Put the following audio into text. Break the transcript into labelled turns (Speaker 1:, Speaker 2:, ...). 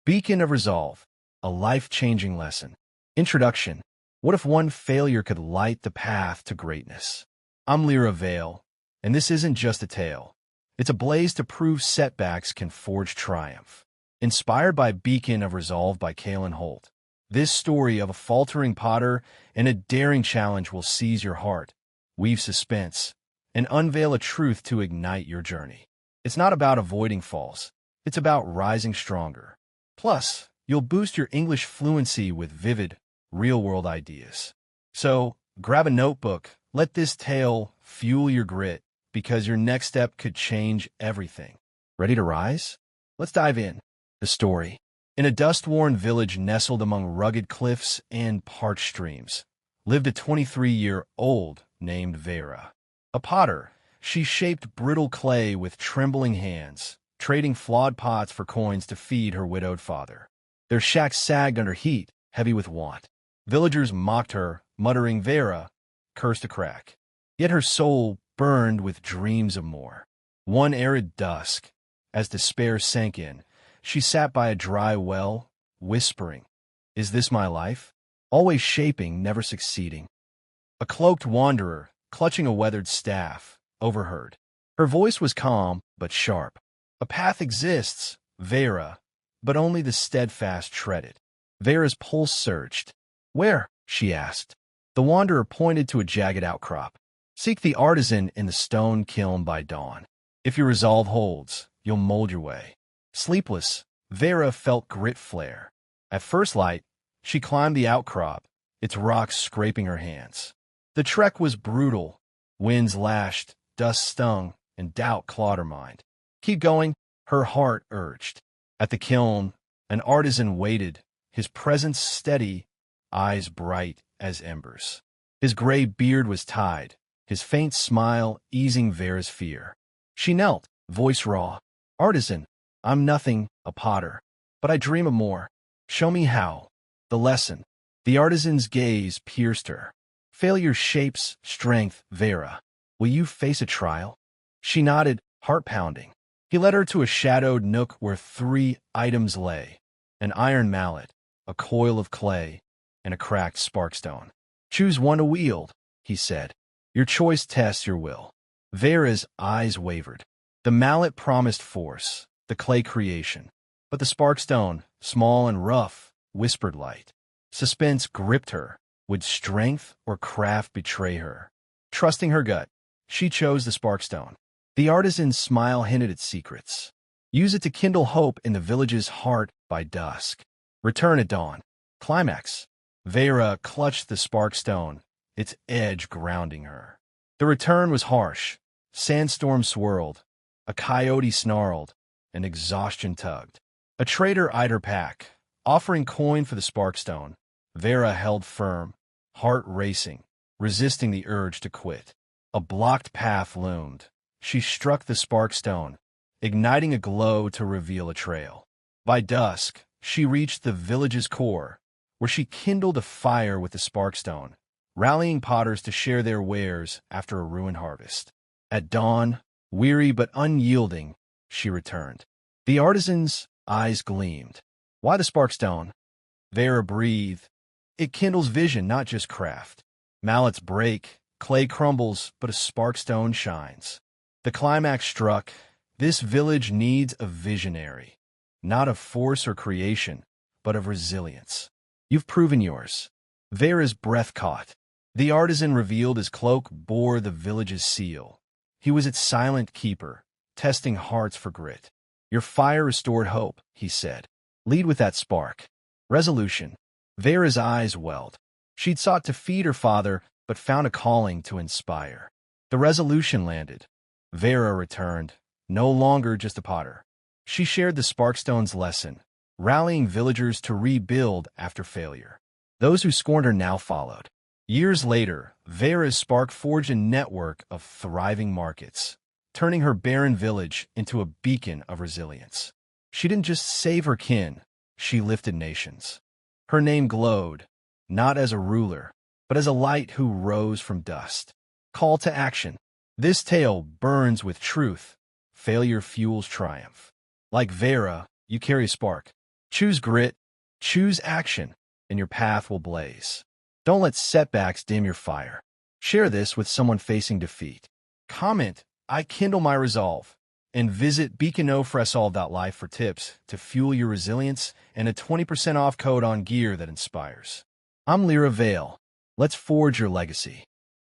Speaker 1: Beacon of Resolve, a life-changing lesson. Introduction. What if one failure could light the path to greatness? I'm Lyra Vale, and this isn't just a tale. It's a blaze to prove setbacks can forge triumph. Inspired by Beacon of Resolve by Kaylin Holt, this story of a faltering potter and a daring challenge will seize your heart, weave suspense, and unveil a truth to ignite your journey. It's not about avoiding falls. It's about rising stronger. Plus, you'll boost your English fluency with vivid, real-world ideas. So, grab a notebook, let this tale fuel your grit, because your next step could change everything. Ready to rise? Let's dive in. The story. In a dust-worn village nestled among rugged cliffs and parched streams, lived a 23-year-old named Vera. A potter, she shaped brittle clay with trembling hands, trading flawed pots for coins to feed her widowed father. Their shack sagged under heat, heavy with want. Villagers mocked her, muttering, "Vera, cursed to crack." Yet her soul burned with dreams of more. One arid dusk, as despair sank in, she sat by a dry well, whispering, "Is this my life?" Always shaping, never succeeding. A cloaked wanderer, clutching a weathered staff, overheard. Her voice was calm, but sharp. "A path exists, Vera, but only the steadfast tread it." Vera's pulse surged. "Where?" she asked. The wanderer pointed to a jagged outcrop. "Seek the artisan in the stone kiln by dawn. If your resolve holds, you'll mold your way." Sleepless, Vera felt grit flare. At first light, she climbed the outcrop, its rocks scraping her hands. The trek was brutal. Winds lashed, dust stung, and doubt clawed her mind. "Keep going," her heart urged. At the kiln, an artisan waited, his presence steady, eyes bright as embers. His gray beard was tied, his faint smile easing Vera's fear. She knelt, voice raw. "Artisan, I'm nothing, a potter, but I dream of more. Show me how." The lesson. The artisan's gaze pierced her. "Failure shapes strength, Vera. Will you face a trial?" She nodded, heart pounding. He led her to a shadowed nook where 3 items lay: an iron mallet, a coil of clay, and a cracked sparkstone. "Choose one to wield," he said. "Your choice tests your will." Vera's eyes wavered. The mallet promised force, the clay creation. But the sparkstone, small and rough, whispered light. Suspense gripped her. Would strength or craft betray her? Trusting her gut, she chose the sparkstone. The artisan's smile hinted at secrets. "Use it to kindle hope in the village's heart by dusk. Return at dawn." Climax. Vera clutched the sparkstone, its edge grounding her. The return was harsh. Sandstorm swirled. A coyote snarled, and exhaustion tugged. A trader eyed her pack, offering coin for the sparkstone. Vera held firm, heart racing, resisting the urge to quit. A blocked path loomed. She struck the sparkstone, igniting a glow to reveal a trail. By dusk, she reached the village's core, where she kindled a fire with the sparkstone, rallying potters to share their wares after a ruined harvest. At dawn, weary but unyielding, she returned. The artisan's eyes gleamed. "Why the sparkstone?" Vera breathed. "It kindles vision, not just craft. Mallets break, clay crumbles, but a sparkstone shines." The climax struck. This village needs a visionary, not of force or creation, but of resilience. "You've proven yours." Vera's breath caught. The artisan revealed his cloak bore the village's seal. He was its silent keeper, testing hearts for grit. "Your fire restored hope," he said. "Lead with that spark." Resolution. Vera's eyes welled. She'd sought to feed her father, but found a calling to inspire. The resolution landed. Vera returned, no longer just a potter. She shared the sparkstone's lesson, rallying villagers to rebuild after failure. Those who scorned her now followed. Years later, Vera's spark forged a network of thriving markets, turning her barren village into a beacon of resilience. She didn't just save her kin, she lifted nations. Her name glowed, not as a ruler, but as a light who rose from dust. Call to action. This tale burns with truth. Failure fuels triumph. Like Vera, you carry a spark. Choose grit, choose action, and your path will blaze. Don't let setbacks dim your fire. Share this with someone facing defeat. Comment, I kindle my resolve. And visit beaconofresolve.life for tips to fuel your resilience and a 20% off code on gear that inspires. I'm Lyra Vale. Let's forge your legacy.